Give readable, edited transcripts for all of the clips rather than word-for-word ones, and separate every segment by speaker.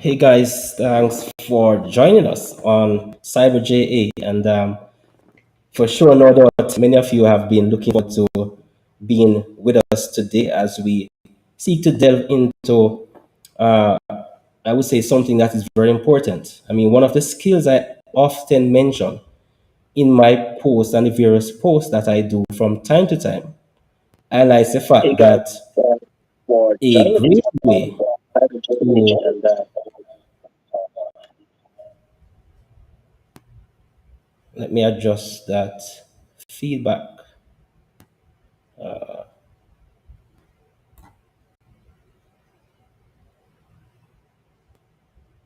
Speaker 1: Hey guys, thanks for joining us on Cyber JA. And for sure, no doubt, many of you have been looking forward to being with us today as we seek to delve into, uh, I would say, something that is very important. I mean, one of the skills I often mention in my posts and the various posts that I do from time to time highlights the fact that
Speaker 2: For
Speaker 1: a
Speaker 2: joining
Speaker 1: great
Speaker 2: us on
Speaker 1: way
Speaker 2: Cyber
Speaker 1: to,
Speaker 2: JA and
Speaker 1: let me adjust that feedback.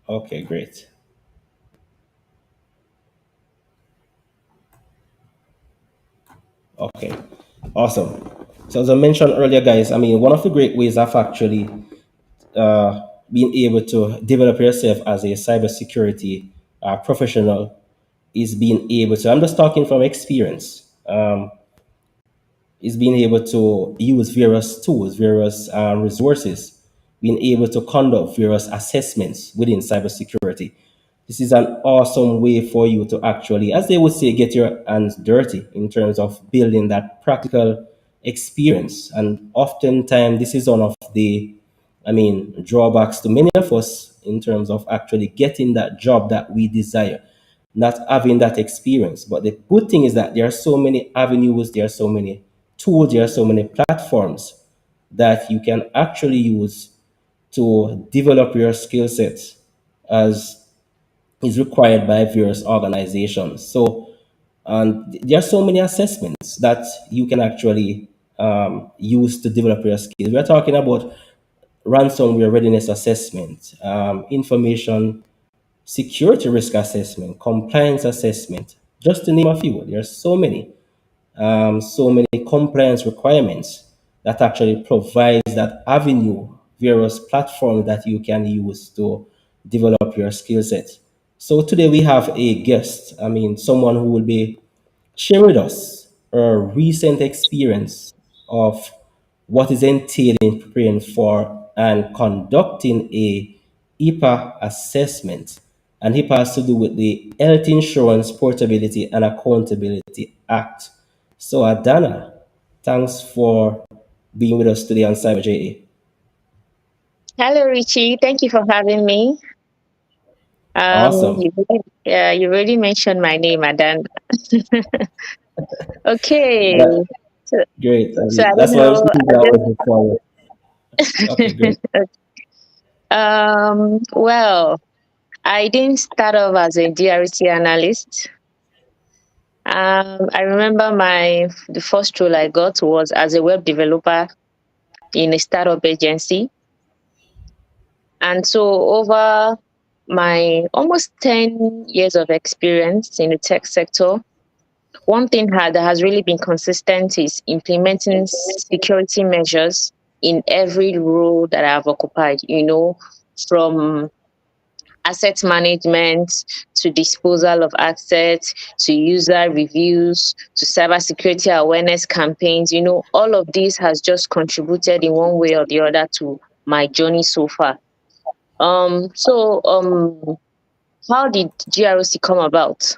Speaker 1: Okay, great. Okay, awesome. So as I mentioned earlier, guys, I mean, one of the great ways of actually being able to develop yourself as a cybersecurity professional is being able to, I'm just talking from experience, is being able to use various tools, various resources, being able to conduct various assessments within cybersecurity. This is an awesome way for you to actually, as they would say, get your hands dirty in terms of building that practical experience. And oftentimes, this is one of the, I mean, drawbacks to many of us in terms of actually getting that job that we desire, not having that experience. But the good thing is that there are so many avenues, there are so many tools, there are so many platforms that you can actually use to develop your skill sets as is required by various organizations. So, and there are so many assessments that you can actually use to develop your skills. We're talking about ransomware readiness assessment, information security risk assessment, compliance assessment, just to name a few. There are so many compliance requirements that actually provides that avenue, various platforms that you can use to develop your skill set. So today we have a guest, I mean, someone who will be sharing with us a recent experience of what is entailed in preparing for and conducting a HIPAA assessment. And HIPAA has to do with the Health Insurance Portability and Accountability Act. So, Adana, thanks for being with us today on Cyber JA.
Speaker 3: Hello, Richie. Thank you for having me.
Speaker 1: Awesome.
Speaker 3: You already mentioned my name, Adan. Okay.
Speaker 1: That,
Speaker 3: So,
Speaker 1: great.
Speaker 3: so I don't
Speaker 1: That's why we
Speaker 3: know.
Speaker 1: think that was before. Okay, great.
Speaker 3: Well, I didn't start off as a GRC analyst. I remember the first role I got was as a web developer in a startup agency. And so over my almost 10 years of experience in the tech sector, one thing that has really been consistent is implementing security measures in every role that I've occupied, from asset management to disposal of assets to user reviews to cybersecurity awareness campaigns. All of this has just contributed in one way or the other to my journey so far. How did GRC come about?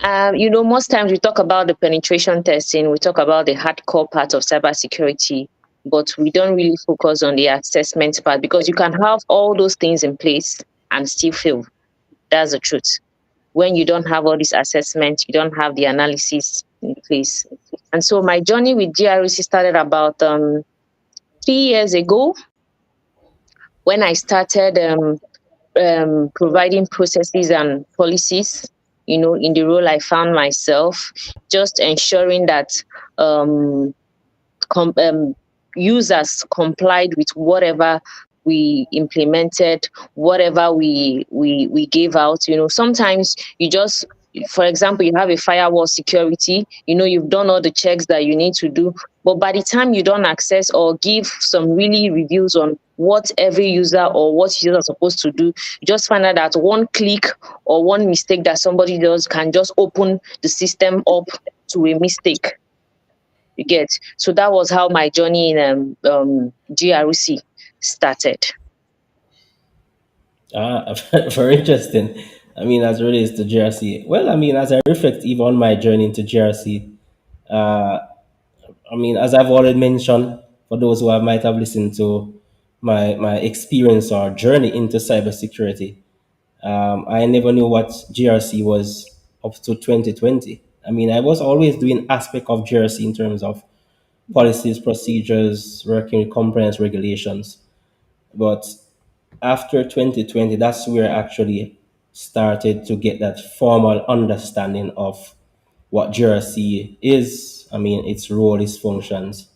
Speaker 3: Most times we talk about the penetration testing, we talk about the hardcore part of cybersecurity, but we don't really focus on the assessment part because you can have all those things in place and still fail. That's the truth. When you don't have all these assessments, you don't have the analysis in place. And so my journey with GRC started about 3 years ago when I started providing processes and policies, in the role I found myself, just ensuring that um, users complied with whatever we implemented, whatever we gave out. Sometimes you just, for example, you have a firewall security, you've done all the checks that you need to do, but by the time you don't access or give some really reviews on what every user or what users are supposed to do, you just find out that one click or one mistake that somebody does can just open the system up to a mistake. You get. So that was how my journey in GRC started.
Speaker 1: Very interesting. I mean, as it relates to GRC. Well, I mean, as I reflect even on my journey into GRC, I mean, as I've already mentioned, for those who might have listened to my experience or journey into cybersecurity, I never knew what GRC was up to 2020. I mean, I was always doing aspect of GRC in terms of policies, procedures, working with compliance regulations. But after 2020, that's where I actually started to get that formal understanding of what GRC is. I mean, its role, its functions,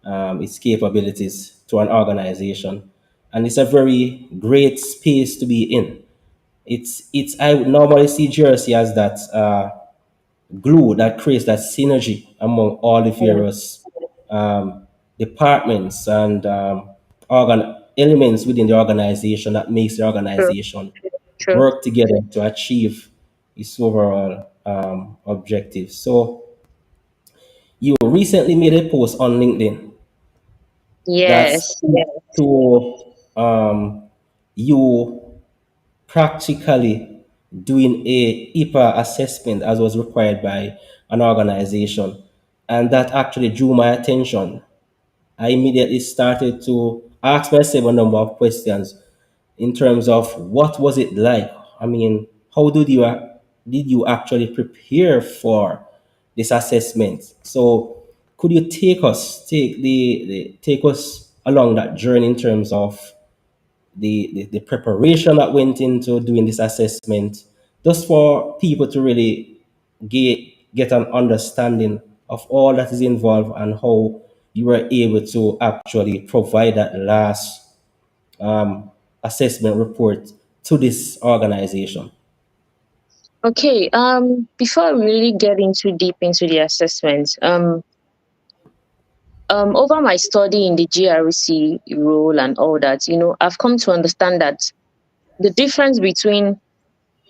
Speaker 1: its capabilities to an organization. And it's a very great space to be in. It's I would normally see GRC as that glue that creates that synergy among all the
Speaker 3: Mm,
Speaker 1: various departments and elements within the organization that makes the
Speaker 3: true,
Speaker 1: organization
Speaker 3: true.
Speaker 1: work together to achieve its overall objective. So you recently made a post on LinkedIn that's
Speaker 3: Yes.
Speaker 1: to you practically doing a HIPAA assessment as was required by an organization. And that actually drew my attention. I immediately started to ask myself a number of questions in terms of what was it like? I mean, how did you actually prepare for this assessment? So could you take us along that journey in terms of the preparation that went into doing this assessment, just for people to really get get an understanding of all that is involved and how you were able to actually provide that last assessment report to this organization.
Speaker 3: Okay. Before we really get into deep into the assessment, over my study in the GRC role and all that, I've come to understand that the difference between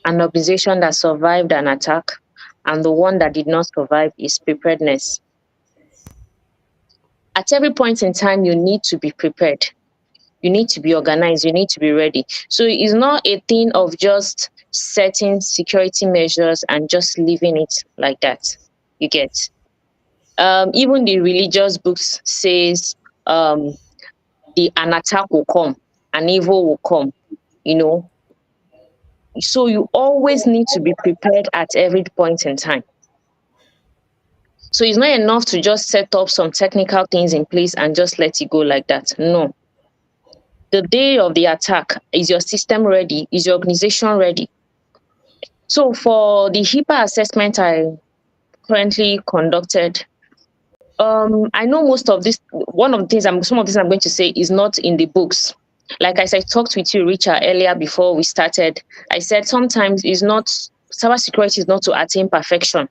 Speaker 3: an organization that survived an attack and the one that did not survive is preparedness. At every point in time, you need to be prepared. You need to be organized. You need to be ready. So it's not a thing of just setting security measures and just leaving it like that. You get. Even the religious books says um, an attack will come, an evil will come. You know, so you always need to be prepared at every point in time. So it's not enough to just set up some technical things in place and just let it go like that. No. The day of the attack, is your system ready? Is your organization ready? So for the HIPAA assessment I currently conducted, I know most of this. One of the things some of this I'm going to say is not in the books. Like as I talked with you, Richard, earlier before we started, I said sometimes it's not cybersecurity is not to attain perfection.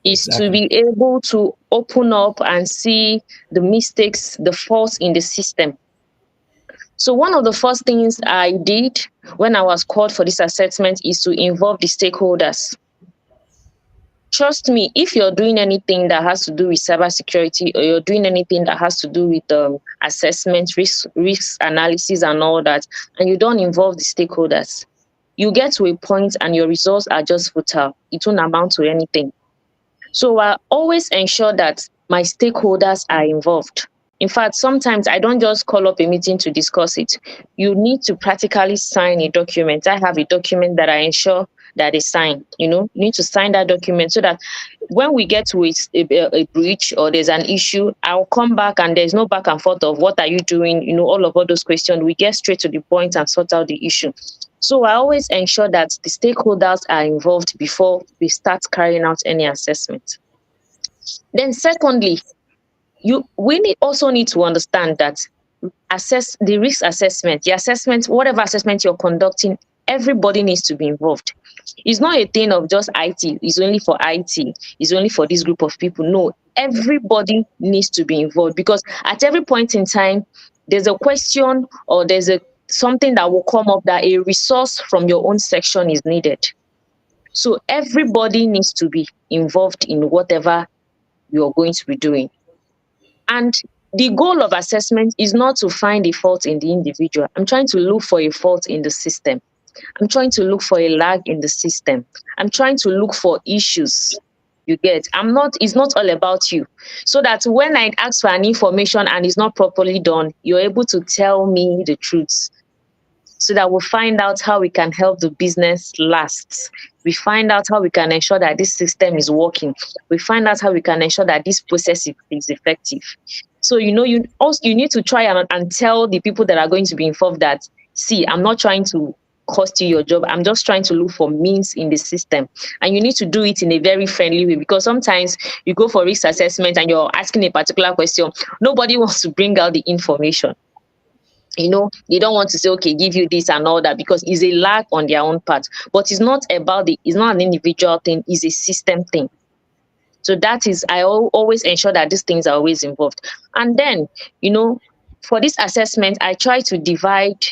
Speaker 3: Is to
Speaker 1: Exactly.
Speaker 3: be able to open up and see the mistakes, the faults in the system. So one of the first things I did when I was called for this assessment is to involve the stakeholders. Trust me, if you're doing anything that has to do with cybersecurity or you're doing anything that has to do with assessment, risk analysis, and all that, and you don't involve the stakeholders, you get to a point and your results are just futile. It won't amount to anything. So I always ensure that my stakeholders are involved. In fact, sometimes I don't just call up a meeting to discuss it. You need to practically sign a document. I have a document that I ensure that is signed. You need to sign that document so that when we get to a breach or there's an issue, I'll come back and there's no back and forth of what are you doing, all those questions. We get straight to the point and sort out the issue. So I always ensure that the stakeholders are involved before we start carrying out any assessment. Then secondly, also need to understand that assess the risk assessment, the assessment, whatever assessment you're conducting, everybody needs to be involved. It's not a thing of just IT, it's only for IT, it's only for this group of people. No, everybody needs to be involved because at every point in time, there's a question or there's a something that will come up that a resource from your own section is needed. So everybody needs to be involved in whatever you're going to be doing. And the goal of assessment is not to find a fault in the individual. I'm trying to look for a fault in the system. I'm trying to look for a lag in the system. I'm trying to look for issues. You get, it's not all about you. So that when I ask for an information and it's not properly done, you're able to tell me the truth, so that we'll find out how we can help the business last. We find out how we can ensure that this system is working. We find out how we can ensure that this process is effective. So, you need to try and tell the people that are going to be involved that, see, I'm not trying to cost you your job. I'm just trying to look for means in the system. And you need to do it in a very friendly way, because sometimes you go for risk assessment and you're asking a particular question. Nobody wants to bring out the information. They don't want to say, okay, give you this and all that, because it's a lag on their own part. But it's not an individual thing, it's a system thing. So that is, I always ensure that these things are always involved. And then, for this assessment, I try to divide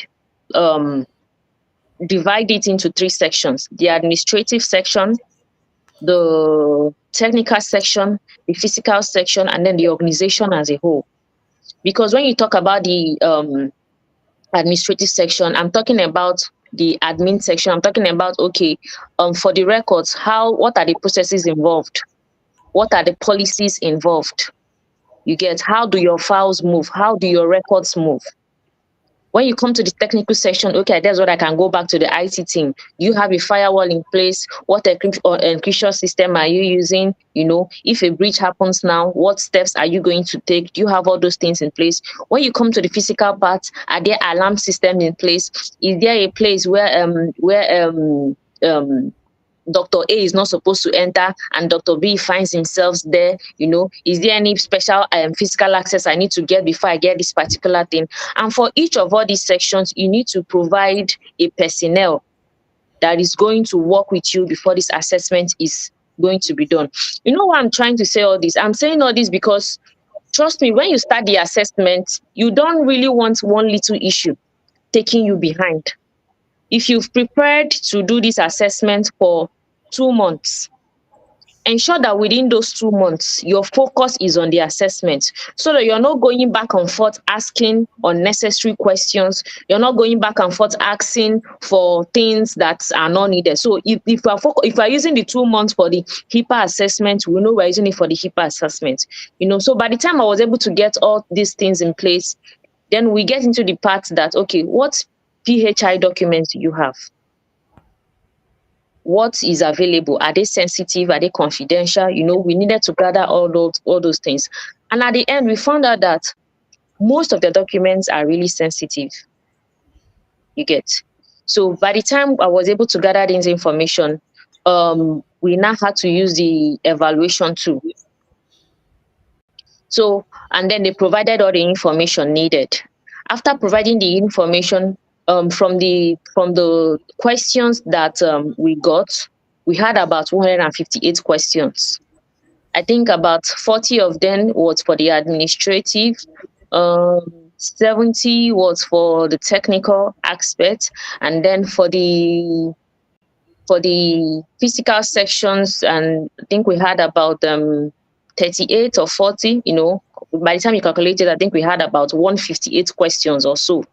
Speaker 3: it into 3 sections: the administrative section, the technical section, the physical section, and then the organization as a whole. Because when you talk about the administrative section, I'm talking about the admin section. I'm talking about, okay, for the records, what are the processes involved? What are the policies involved? You get, how do your files move? How do your records move? When you come to the technical section, okay, that's what I can go back to the IT team. You have a firewall in place. What encryption system are you using? If a breach happens now, what steps are you going to take? Do you have all those things in place? When you come to the physical part, are there alarm systems in place? Is there a place where Dr. A is not supposed to enter and Dr. B finds himself there? Is there any special physical access I need to get before I get this particular thing? And for each of all these sections, you need to provide a personnel that is going to work with you before this assessment is going to be done. You know why I'm trying to say all this? I'm saying all this because, trust me, when you start the assessment, you don't really want one little issue taking you behind. If you've prepared to do this assessment for 2 months, ensure that within those 2 months, your focus is on the assessment, so that you're not going back and forth asking unnecessary questions. You're not going back and forth asking for things that are not needed. So if we're using the 2 months for the HIPAA assessment, we know we're using it for the HIPAA assessment. So by the time I was able to get all these things in place, then we get into the part that, okay, what PHI documents do you have? What is available? Are they sensitive? Are they confidential? We needed to gather all those things. And at the end, we found out that most of the documents are really sensitive. You get. So by the time I was able to gather this information, we now had to use the evaluation tool. So, and then they provided all the information needed. After providing the information, from the questions that we got, we had about 158 questions. I think about 40 of them was for the administrative, 70 was for the technical aspect, and then for the physical sections, and I think we had about 38 or 40. By the time you calculated, I think we had about 158 questions or so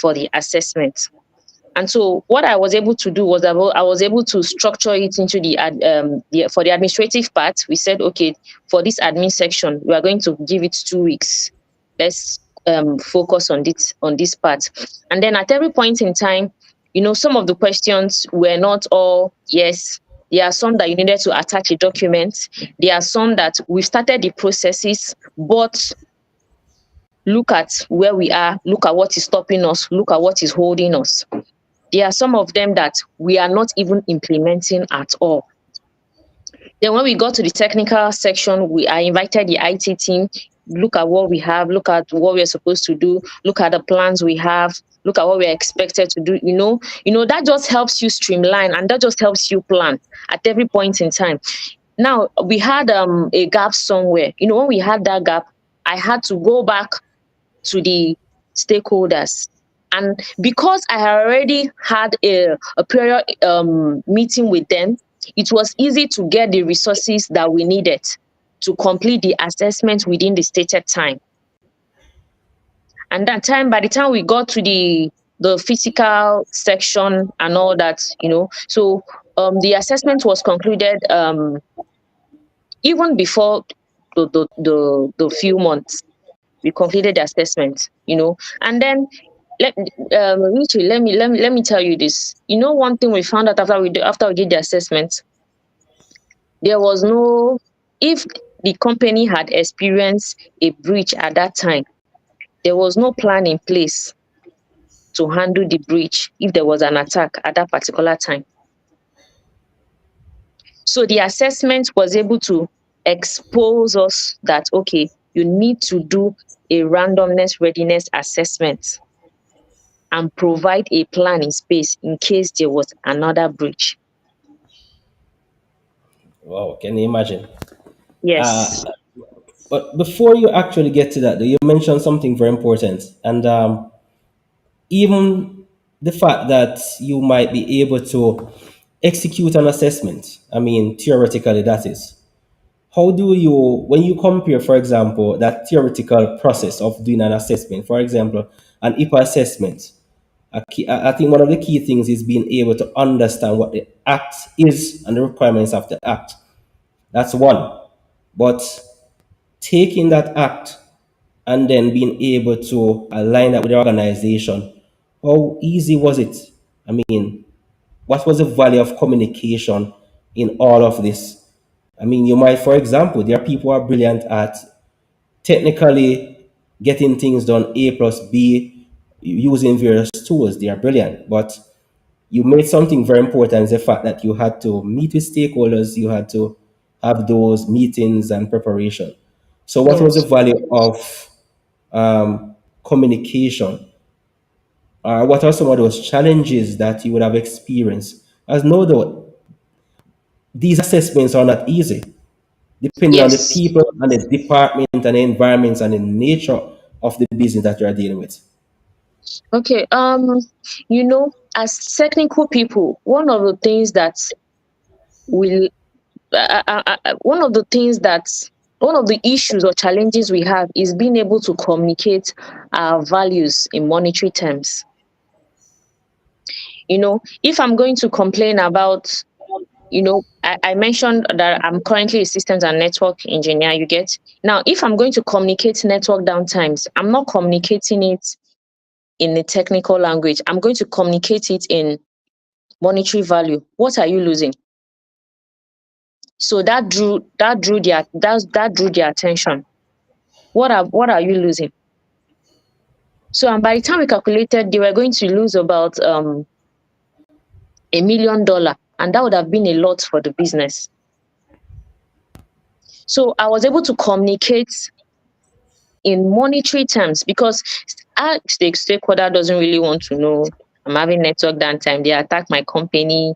Speaker 3: for the assessment. And so what I was able to do was I was able to structure it into for the administrative part. We said, okay, for this admin section, we are going to give it 2 weeks. Let's focus on this part. And then at every point in time, some of the questions were not all yes. There are some that you needed to attach a document. There are some that we started the processes, but look at where we are, look at what is stopping us, look at what is holding us. There are some of them that we are not even implementing at all. Then when we got to the technical section, I invited the IT team, look at what we have, look at what we're supposed to do, look at the plans we have, look at what we're expected to do. That just helps you streamline, and that just helps you plan at every point in time. Now, we had a gap somewhere. When we had that gap, I had to go back to the stakeholders. And because I had already had a prior meeting with them, it was easy to get the resources that we needed to complete the assessment within the stated time. And that time, by the time we got to the physical section and all that, so the assessment was concluded even before the few months we completed the assessment, and then Richie, let me tell you this. One thing we found out after we did the assessment, there was no, if the company had experienced a breach at that time, there was no plan in place to handle the breach if there was an attack at that particular time. So the assessment was able to expose us that, okay, you need to do a randomness readiness assessment and provide a plan in space in case there was another breach.
Speaker 1: Wow, can you imagine?
Speaker 3: Yes.
Speaker 1: But before you actually get to that, though, you mentioned something very important, and even the fact that you might be able to execute an assessment. I mean, theoretically, that is. How do you, when you compare, for example, that theoretical process of doing an assessment, for example, an HIPAA assessment, I think one of the key things is being able to understand what the act is and the requirements of the act. That's one. But taking that act and then being able to align that with the organization, how easy was it? I mean, what was the value of communication in all of this? I mean, you might, for example, there are people who are brilliant at technically getting things done A plus B using various tools. They are brilliant. But you made something very important, is the fact that you had to meet with stakeholders, you had to have those meetings and preparation. So, what was the
Speaker 3: Yes.
Speaker 1: value of communication? What are some of those challenges that you would have experienced? As no doubt, these assessments are not easy, depending on the
Speaker 3: Yes.
Speaker 1: people and the department and the environments and the nature of the business that you are dealing with.
Speaker 3: Okay. As technical people, will one of the issues or challenges we have is being able to communicate our values in monetary terms. If I'm going to complain about, I mentioned that I'm currently a systems and network engineer, you get. Now, if I'm going to communicate network downtimes, I'm not communicating it in a technical language. I'm going to communicate it in monetary value. What are you losing? So that drew their attention. What are you losing? So, and by the time we calculated, they were going to lose about $1 million, and that would have been a lot for the business. So I was able to communicate in monetary terms because our stakeholder doesn't really want to know I'm having network downtime. They attack my company.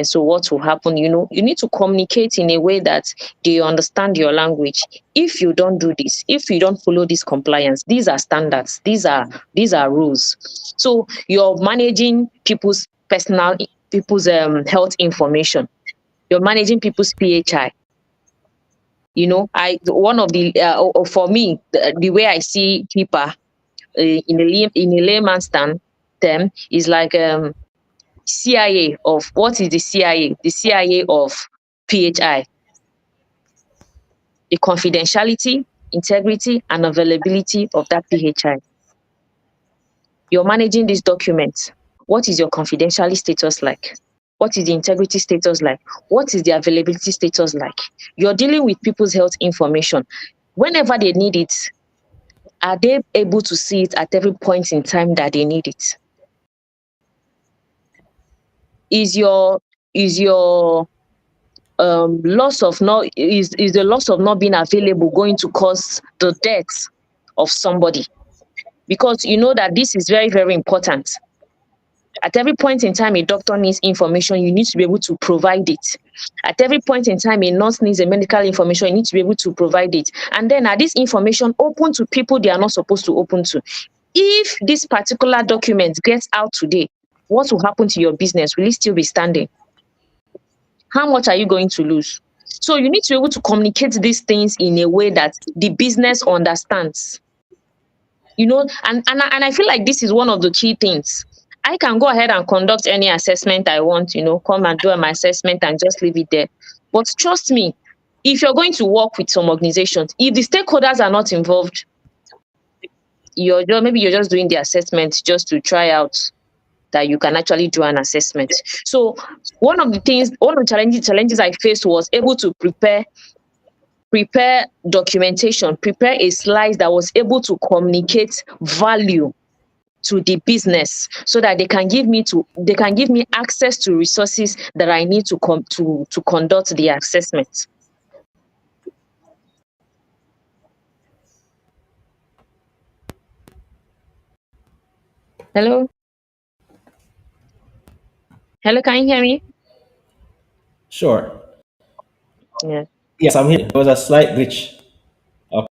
Speaker 3: So what will happen? You need to communicate in a way that they understand your language. If you don't do this, if you don't follow this compliance, these are standards. These are rules. So you're managing people's health information. You're managing people's PHI. One of the for me, the way I see HIPAA in a layman's term is like CIA of what is the CIA? The CIA of PHI, the confidentiality, integrity, and availability of that PHI. You're managing this document. What is your confidentiality status like? What is the integrity status like? What is the availability status like? You're dealing with people's health information. Whenever they need it, are they able to see it at every point in time that they need it? Is your the loss of not being available going to cause the death of somebody? Because you know that this is very, very important. At every point in time a doctor needs information, you need to be able to provide it. At every point in time a nurse needs a medical information, you need to be able to provide it. And then are this information open to people they are not supposed to open to? If this particular document gets out today, what will happen to your business? Will it still be standing? How much are you going to lose? So you need to be able to communicate these things in a way that the business understands. And I feel like this is one of the key things. I can go ahead and conduct any assessment I want, come and do my assessment and just leave it there. But trust me, if you're going to work with some organizations, if the stakeholders are not involved, maybe you're just doing the assessment just to try out that you can actually do an assessment. So one of the challenges I faced was able to prepare documentation, prepare a slide that was able to communicate value to the business so that they can give me access to resources that I need to conduct the assessment. Hello? Hello, can you hear me?
Speaker 1: Sure.
Speaker 3: Yeah.
Speaker 1: Yes, I'm here. There was a slight glitch.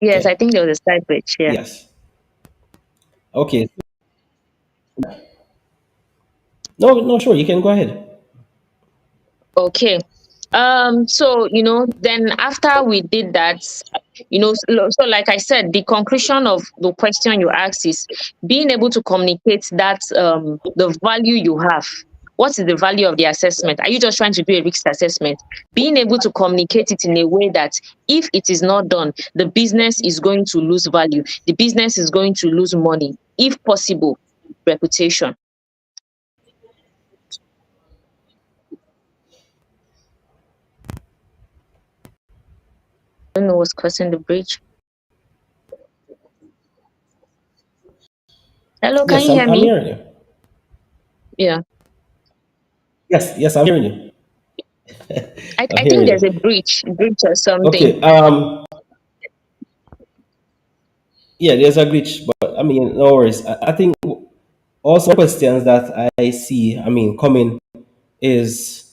Speaker 3: Yes, I
Speaker 1: Okay.
Speaker 3: think there was a slight bridge here.
Speaker 1: Yes. Okay. No, no, sure. You can go ahead.
Speaker 3: Okay. So, then after we did that, so like I said, the conclusion of the question you asked is being able to communicate that the value you have. What is the value of the assessment? Are you just trying to do a risk assessment? Being able to communicate it in a way that if it is not done, the business is going to lose value. The business is going to lose money. If possible, reputation. I don't know what's causing the bridge. Hello, can
Speaker 1: Yes,
Speaker 3: you hear
Speaker 1: I'm
Speaker 3: me?
Speaker 1: hearing you.
Speaker 3: Yeah.
Speaker 1: Yes, yes, I'm hearing you. I'm
Speaker 3: I think
Speaker 1: hearing
Speaker 3: there's a
Speaker 1: you.
Speaker 3: breach or something.
Speaker 1: Okay. Yeah, there's a glitch, but I mean, no worries. I think also questions that I see, I mean, coming is,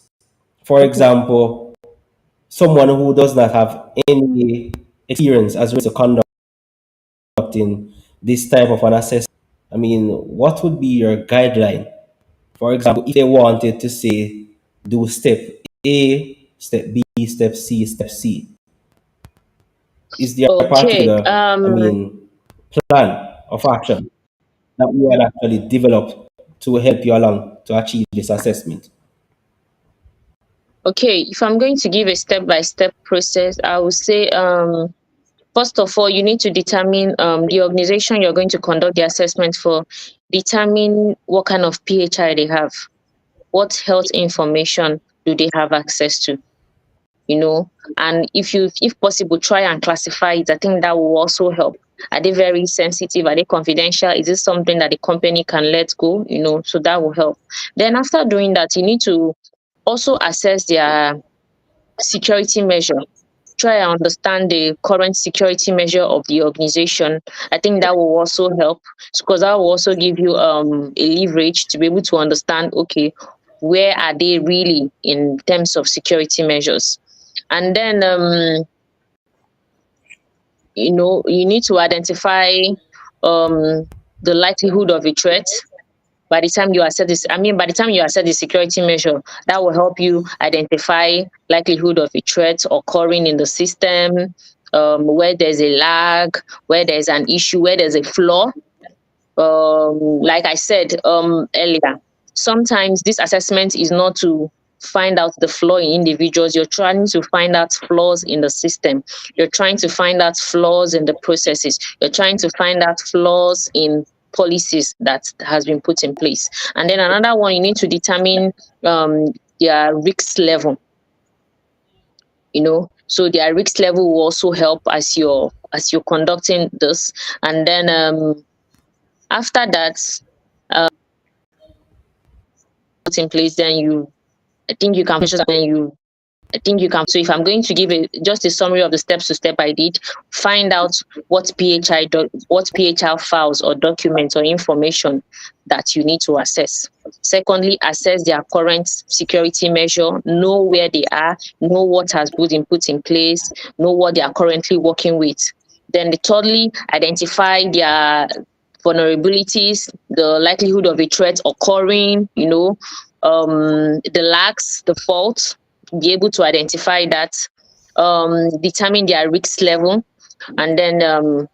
Speaker 1: for
Speaker 3: Okay.
Speaker 1: example, someone who does not have any experience as well to conducting this type of an assessment. I mean, what would be your guideline? For example, if they wanted to say, do step A, step B, step C, step C, is there a
Speaker 3: Okay.
Speaker 1: particular, I mean, plan of action that you had actually developed to help you along to achieve this assessment?
Speaker 3: Okay. If I'm going to give a step-by-step process, I would say, first of all, you need to determine the organization you're going to conduct the assessment for. Determine what kind of PHI they have. What health information do they have access to? And if possible, try and classify it. I think that will also help. Are they very sensitive? Are they confidential? Is this something that the company can let go? So that will help. Then after doing that, you need to also assess their security measure. Try and understand the current security measure of the organization. I think that will also help because that will also give you a leverage to be able to understand, okay, where are they really in terms of security measures. And then you need to identify the likelihood of a threat. By the time you assess the security measure, that will help you identify likelihood of a threat occurring in the system, where there's a lag, where there's an issue, where there's a flaw. Like I said earlier, sometimes this assessment is not to find out the flaw in individuals. You're trying to find out flaws in the system. You're trying to find out flaws in the processes. You're trying to find out flaws in policies that has been put in place. And then another one, you need to determine their risk level. So their risk level will also help as you're conducting this. And then after that, put in place, then I think you can I think you can. So if I'm going to give just a summary of the steps to step I did, find out what PHI files or documents or information that you need to assess. Secondly, assess their current security measure, know where they are, know what has been put in place, know what they are currently working with. Then thirdly, identify their vulnerabilities, the likelihood of a threat occurring, the lags, the faults, be able to identify that, determine their risk level, and then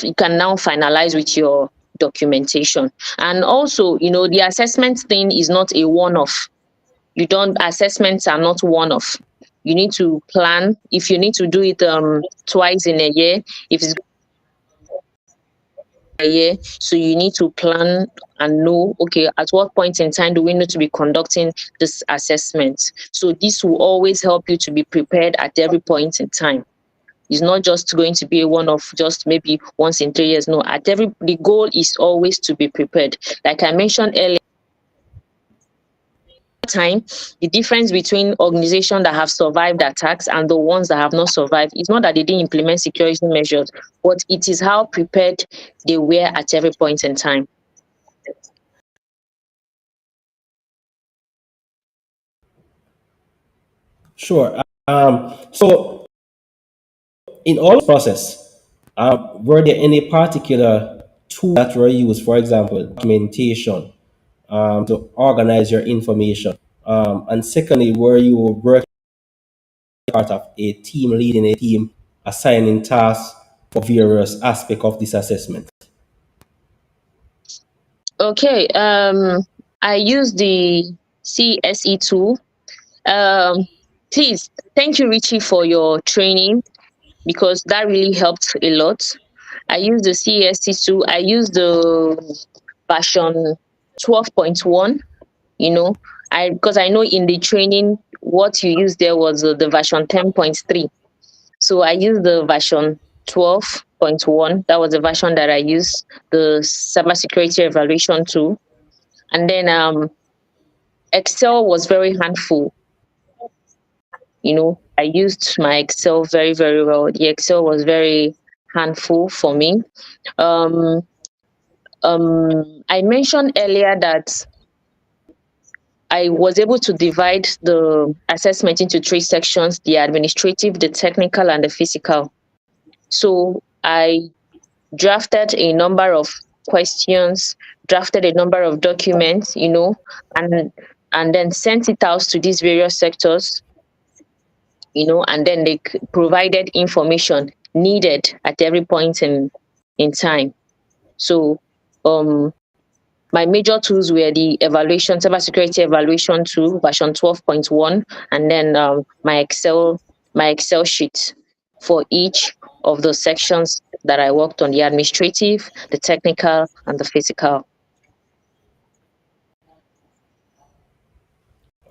Speaker 3: you can now finalize with your documentation. And also, the assessment thing is not a one-off. Assessments are not one-off. You need to plan. If you need to do it twice in a year, if it's a year, so you need to plan and know, okay, at what point in time do we need to be conducting this assessment? So this will always help you to be prepared at every point in time. It's not just going to be a one of just maybe once in 3 years. No, the goal is always to be prepared. Like I mentioned earlier, time, the difference between organizations that have survived attacks and the ones that have not survived is not that they didn't implement security measures, but it is how prepared they were at every point in time.
Speaker 1: Sure. So in all process, were there any particular tools that were used, for example, documentation, to organize your information? And secondly, were you working part of a team, leading a team, assigning tasks for various aspects of this assessment?
Speaker 3: Okay, I use the CSE tool. Please, thank you, Richie, for your training, because that really helped a lot. I use the CSE tool. I use the version 12.1, because I know in the training what you used there was the version 10.3. So I used the version 12.1. That was the version that I used, the cybersecurity evaluation tool. And then Excel was very handful. I used my Excel very, very well. The Excel was very handful for me. I mentioned earlier that I was able to divide the assessment into 3 sections: the administrative, the technical, and the physical. So I drafted a number of questions, drafted a number of documents, and then sent it out to these various sectors, and then they provided information needed at every point in time. So my major tools were the cybersecurity evaluation tool, version 12.1, and then my Excel sheet for each of the sections that I worked on: the administrative, the technical, and the physical.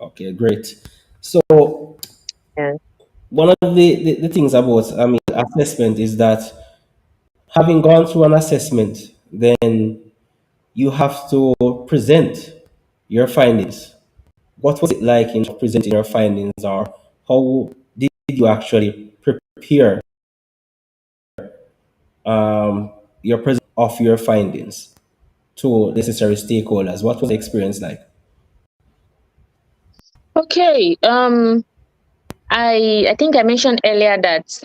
Speaker 1: Okay, great. So
Speaker 3: Yeah.
Speaker 1: one of the things about assessment is that having gone through an assessment, then you have to present your findings. What was it like in presenting your findings, or how did you actually prepare your present of your findings to necessary stakeholders? What was the experience like?
Speaker 3: Okay. I think I mentioned earlier that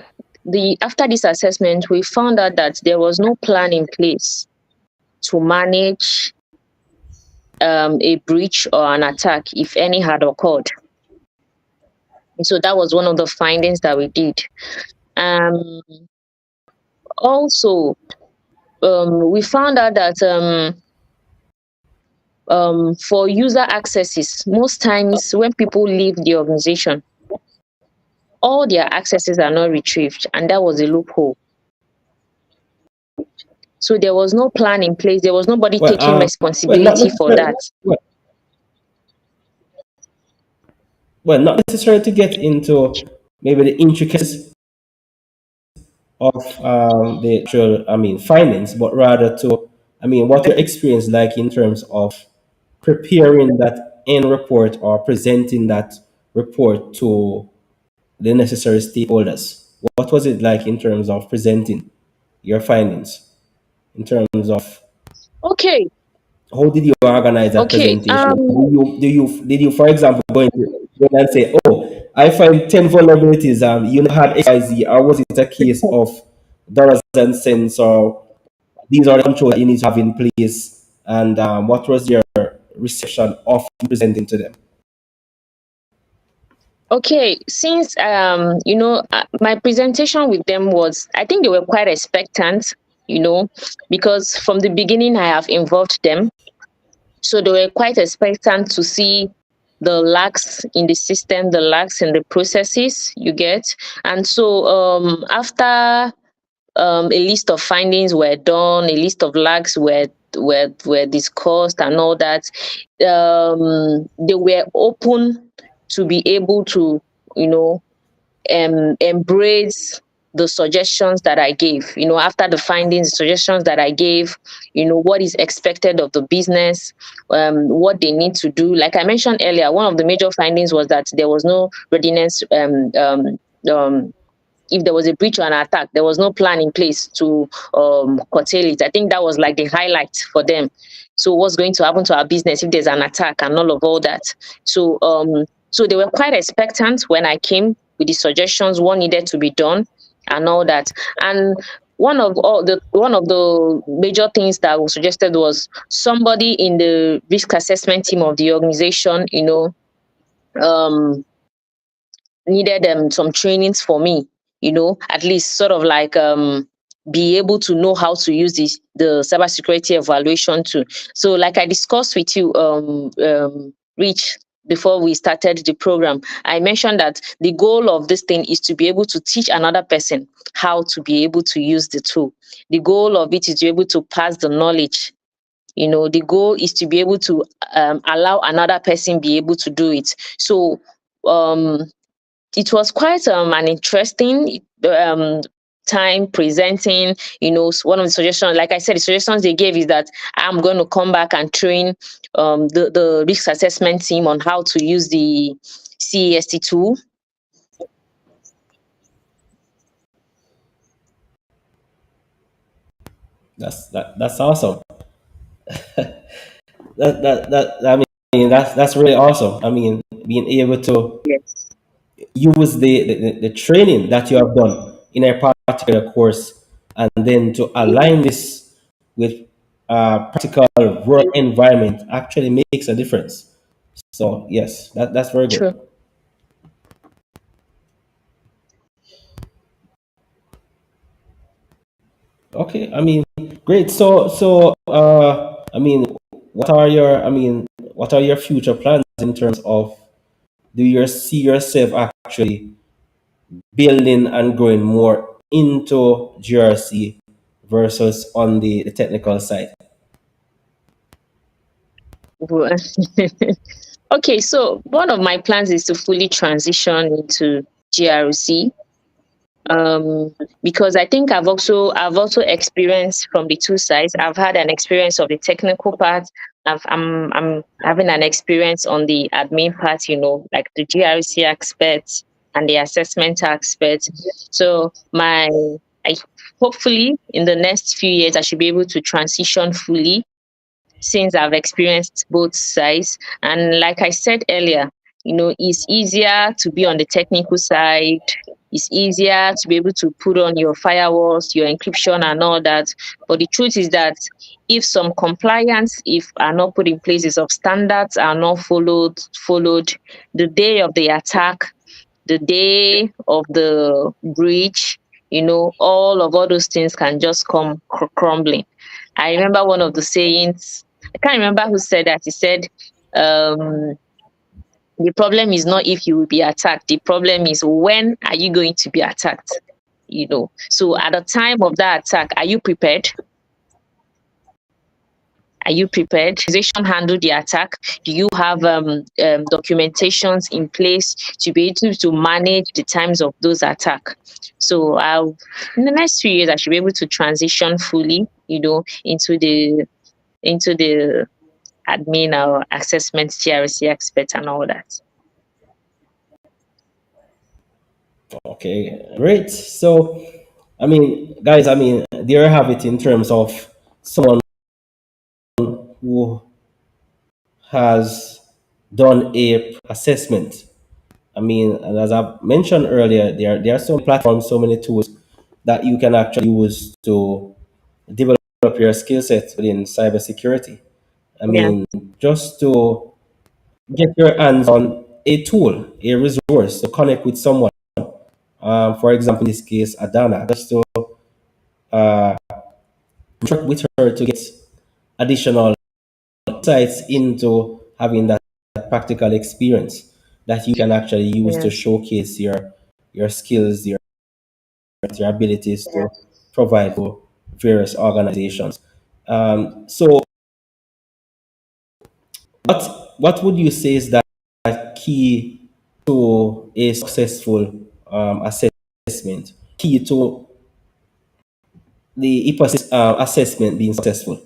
Speaker 3: after this assessment, we found out that there was no plan in place to manage a breach or an attack, if any had occurred. So that was one of the findings that we did. Also, we found out that for user accesses, most times when people leave the organization, all their accesses are not retrieved, and that was a loophole. So there was no plan in place. There was nobody
Speaker 1: Well,
Speaker 3: taking
Speaker 1: not
Speaker 3: responsibility for
Speaker 1: necessarily.
Speaker 3: that.
Speaker 1: Well, not necessarily to get into maybe the intricacies of the actual, findings, but rather to, what your experience like in terms of preparing that end report or presenting that report to the necessary stakeholders. What was it like in terms of presenting your findings? In terms of
Speaker 3: Okay.
Speaker 1: how did you organize that
Speaker 3: Okay.
Speaker 1: presentation? Did you for example go and say, oh, I find 10 vulnerabilities, you had XYZ, or was it a case of dollars and cents, or these are the controls that you need to have in place, and what was your reception of presenting to them?
Speaker 3: Okay. Since my presentation with them was, I think they were quite expectant. you know, because from the beginning I have involved them. So they were quite expectant to see the lacks in the system, the lacks in the processes you get. And so after a list of findings were done, a list of lacks were discussed and all that, they were open to be able to, you know, embrace the suggestions that I gave, after the findings, suggestions that I gave, what is expected of the business, what they need to do. Like I mentioned earlier, one of the major findings was that there was no readiness. If there was a breach or an attack, there was no plan in place to curtail it. I think that was like the highlight for them. So what's going to happen to our business if there's an attack and all that? So they were quite expectant when I came with the suggestions, what needed to be done and all that. And one of the major things that was suggested was somebody in the risk assessment team of the organization, um, needed some trainings for me, at least sort of like be able to know how to use the cybersecurity evaluation tool. So like I discussed with you, Rich, before we started the program, I mentioned that the goal of this thing is to be able to teach another person how to be able to use the tool. The goal of it is to be able to pass the knowledge. The goal is to be able to allow another person be able to do it. So um, it was quite an interesting time presenting. One of the suggestions, like I said, the suggestions they gave is that I'm going to come back and train the risk assessment team on how to use the CAST tool.
Speaker 1: That's awesome. I mean, that's really awesome. I mean, being able to
Speaker 3: Yes,
Speaker 1: use the training that you have done in a particular course, and then to align this with practical work environment actually makes a difference. So yes, that's very good.
Speaker 3: true.
Speaker 1: Okay, I mean, great. So I mean, what are your future plans in terms of, do you see yourself actually building and growing more into GRC versus on the technical side?
Speaker 3: Okay, so one of my plans is to fully transition into GRC, because I think I've also experienced from the two sides. I've had an experience of the technical part. I'm having an experience on the admin part, like the GRC aspects and the assessment aspect. So I hopefully in the next few years I should be able to transition fully, since I've experienced both sides. And like I said earlier, it's easier to be on the technical side. It's easier to be able to put on your firewalls, your encryption and all that. But the truth is that if some compliance, if are not put in places of standards are not followed, the day of the attack, the day of the breach, all those things can just come crumbling. I remember one of the sayings, I can't remember who said that. He said, um, the problem is not if you will be attacked. The problem is when are you going to be attacked? So at the time of that attack, are you prepared? Are you prepared? Organization handle the attack? Do you have documentations in place to be able to manage the times of those attacks? So in the next few years, I should be able to transition fully, into the admin or assessment GRC expert and all that.
Speaker 1: Okay, great. So, I mean, guys, I mean, there you have it in terms of someone who has done a assessment. I mean, and as I mentioned earlier, there are so many platforms, so many tools that you can actually use to develop your skill set within cybersecurity. I
Speaker 3: Yeah.
Speaker 1: mean, just to get your hands on a tool, a resource to connect with someone. For example, in this case, Adanna, just to work with her to get additional insights into having that practical experience that you can actually use to
Speaker 3: Yes.
Speaker 1: showcase your skills, your abilities to provide for various organizations. So, what would you say is that key to a successful assessment? Key to the HIPAA assessment being successful?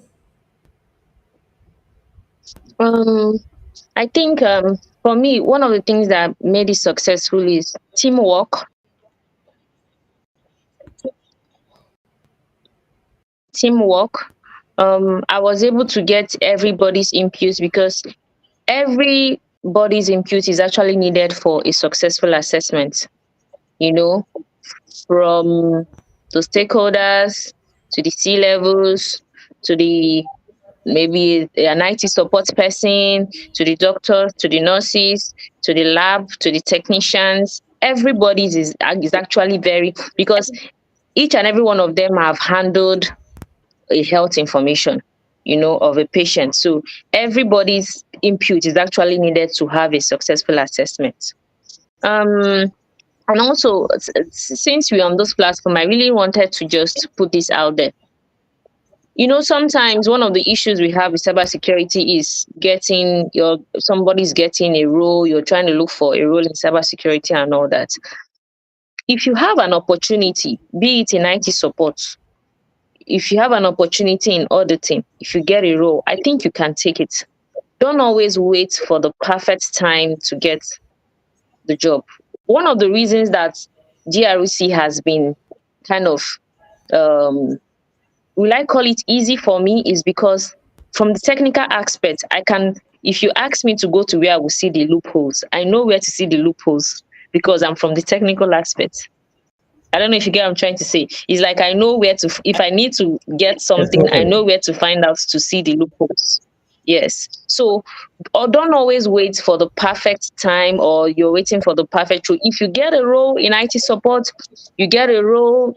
Speaker 3: Um, I think for me, one of the things that made it successful is teamwork. Teamwork. I was able to get everybody's input because everybody's input is actually needed for a successful assessment. You know, from the stakeholders to the C levels to the maybe an IT support person to the doctors to the nurses to the lab to the technicians. Everybody's is actually very, because each and every one of them have handled a health information, of a patient. So everybody's input is actually needed to have a successful assessment. Um, and also, since we're on this platform, I really wanted to just put this out there. Sometimes one of the issues we have with cybersecurity is somebody's getting a role, you're trying to look for a role in cybersecurity and all that. If you have an opportunity, be it in IT support, if you have an opportunity in auditing, if you get a role, I think you can take it. Don't always wait for the perfect time to get the job. One of the reasons that GRC has been kind of, um, will I call it easy for me, is because from the technical aspect, if you ask me to go to where I will see the loopholes, I know where to see the loopholes because I'm from the technical aspect. I don't know if you get what I'm trying to say. It's like I know if I need to get something, I
Speaker 1: Definitely.
Speaker 3: know where to find out to see the loopholes. Yes. So, or don't always wait for the perfect time or you're waiting for the perfect role. If you get a role in IT support, you get a role,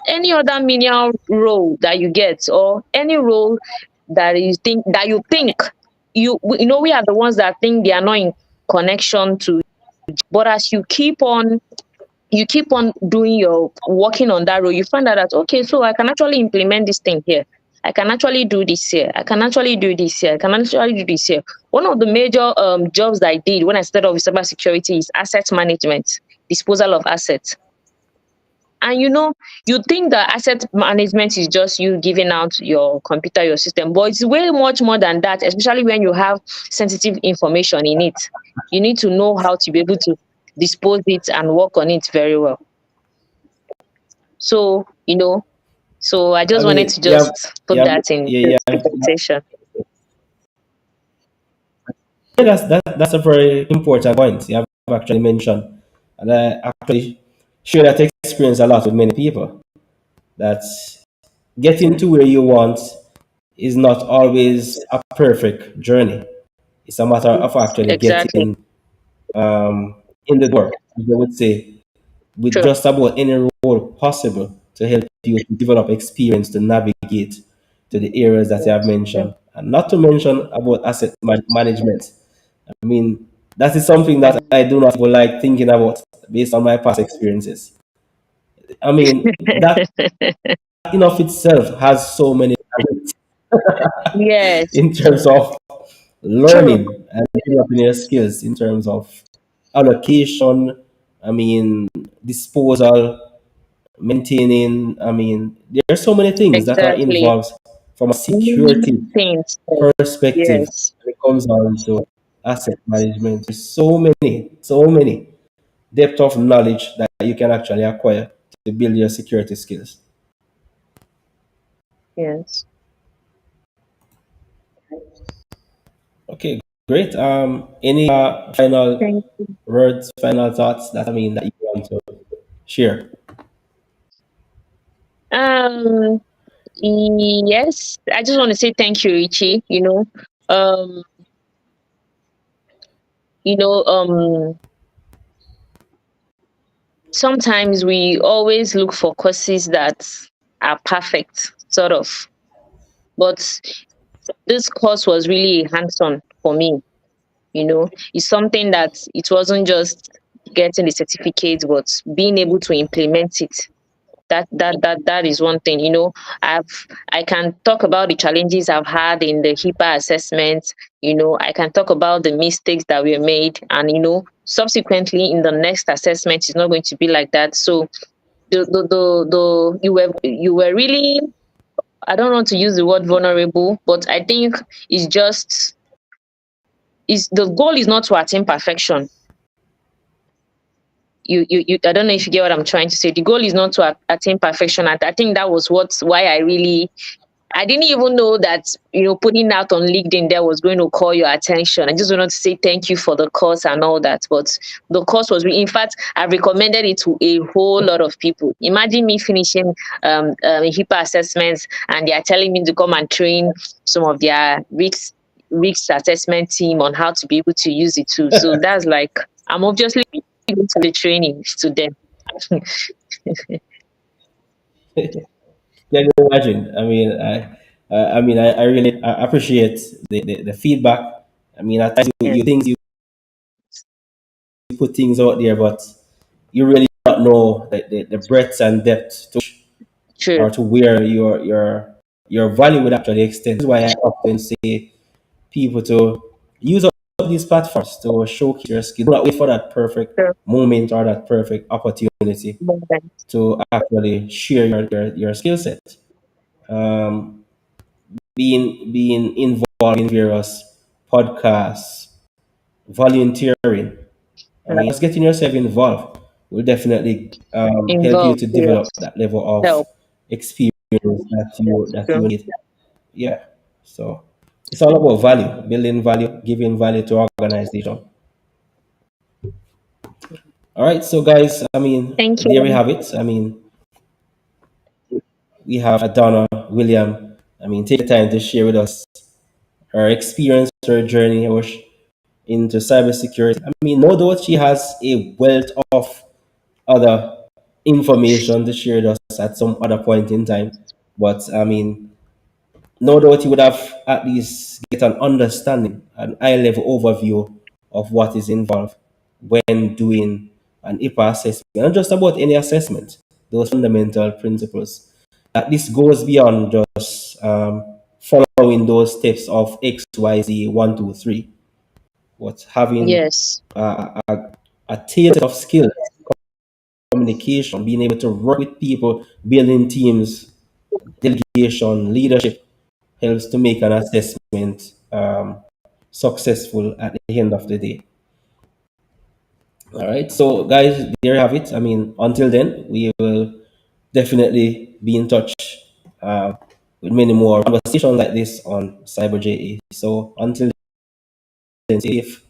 Speaker 3: any other menial role that you get, or any role that you think we are the ones that think they are not in connection to, but as you keep on doing your working on that role, you find out that, okay, so I can actually implement this thing here. I can actually do this here. I can actually do this here. I can actually do this here. One of the major jobs that I did when I started off with cybersecurity is asset management, disposal of assets. And you think that asset management is just you giving out your computer, your system, but it's way much more than that, especially when you have sensitive information in it. You need to know how to be able to dispose it and work on it very well. So, I
Speaker 1: I
Speaker 3: just wanted
Speaker 1: mean,
Speaker 3: to just put that in
Speaker 1: yeah.
Speaker 3: presentation.
Speaker 1: Yeah, that's a very important point you have actually mentioned, and I actually share that experience a lot with many people. That getting to where you want is not always a perfect journey. It's a matter of actually
Speaker 3: Exactly.
Speaker 1: getting in the door, as they would say, with
Speaker 3: True.
Speaker 1: just about any role possible to help you to develop experience to navigate to the areas that you have
Speaker 3: True.
Speaker 1: mentioned, and not to mention about asset management. I mean, that is something that I do not even like thinking about based on my past experiences. I mean, that in of itself has so many benefits
Speaker 3: Yes.
Speaker 1: in terms of
Speaker 3: True.
Speaker 1: learning and developing your skills in terms of allocation, I mean, disposal, maintaining. I mean, there are so many things that are
Speaker 3: Exactly.
Speaker 1: involved from a
Speaker 3: Many
Speaker 1: security
Speaker 3: things.
Speaker 1: perspective
Speaker 3: Yes.
Speaker 1: when it comes down to asset management. There's so many depth of knowledge that you can actually acquire to build your security skills.
Speaker 3: Yes.
Speaker 1: Okay, great. Any final
Speaker 3: Thank
Speaker 1: words, final thoughts that you want to share?
Speaker 3: um yes, I just want to say thank you, Richie. Um you know um sometimes we always look for courses that are perfect, sort of. But this course was really hands-on for me. It's something that it wasn't just getting the certificate, but being able to implement it. That is one thing. I can talk about the challenges I've had in the HIPAA assessment. I can talk about the mistakes that were made, and subsequently in the next assessment it's not going to be like that. So the you were really, I don't want to use the word vulnerable, but I think it's just, is the goal is not to attain perfection. I don't know if you get what I'm trying to say. The goal is not to attain perfection. I think that was why I didn't even know that putting out on LinkedIn there was going to call your attention. I just wanted to say thank you for the course and all that. But the course was in fact, I recommended it to a whole lot of people. Imagine me finishing HIPAA assessments and they are telling me to come and train some of their risk assessment team on how to be able to use it too. So that's like, I'm obviously going to the training to them.
Speaker 1: Can you imagine? I really appreciate the feedback. I mean, at times
Speaker 3: Yeah,
Speaker 1: you put things out there, but you really don't know the breadth and depth
Speaker 3: true.
Speaker 1: or to where your value would actually extend. That's why I often say people to use up these platforms to showcase your skills. Do not wait for that perfect
Speaker 3: True.
Speaker 1: moment or that perfect opportunity
Speaker 3: Moment.
Speaker 1: to actually share your skill set. Um, being involved in various podcasts, volunteering. I mean, just getting yourself involved will definitely help you
Speaker 3: Involved.
Speaker 1: to develop
Speaker 3: Yes.
Speaker 1: that level of
Speaker 3: Help.
Speaker 1: experience that you
Speaker 3: True.
Speaker 1: need. Yeah. So it's all about value, building value, giving value to organization. All right. So guys, I mean,
Speaker 3: Thank
Speaker 1: there we
Speaker 3: you.
Speaker 1: have it. I mean, we have Adanna William. I mean, take the time to share with us her experience, her journey, into cybersecurity. I mean, no doubt she has a wealth of other information to share with us at some other point in time. But I mean, no doubt you would have at least get an understanding, an high level overview of what is involved when doing an HIPAA assessment, not just about any assessment, those fundamental principles. That this goes beyond just following those steps of X, Y, Z, 1, 2, 3, but having
Speaker 3: Yes.
Speaker 1: a tailored set of skills, communication, being able to work with people, building teams, delegation, leadership helps to make an assessment successful at the end of the day. All right, so guys, there you have it. I mean, until then, we will definitely be in touch uh, with many more conversations like this on Cyber JA. So until then, stay safe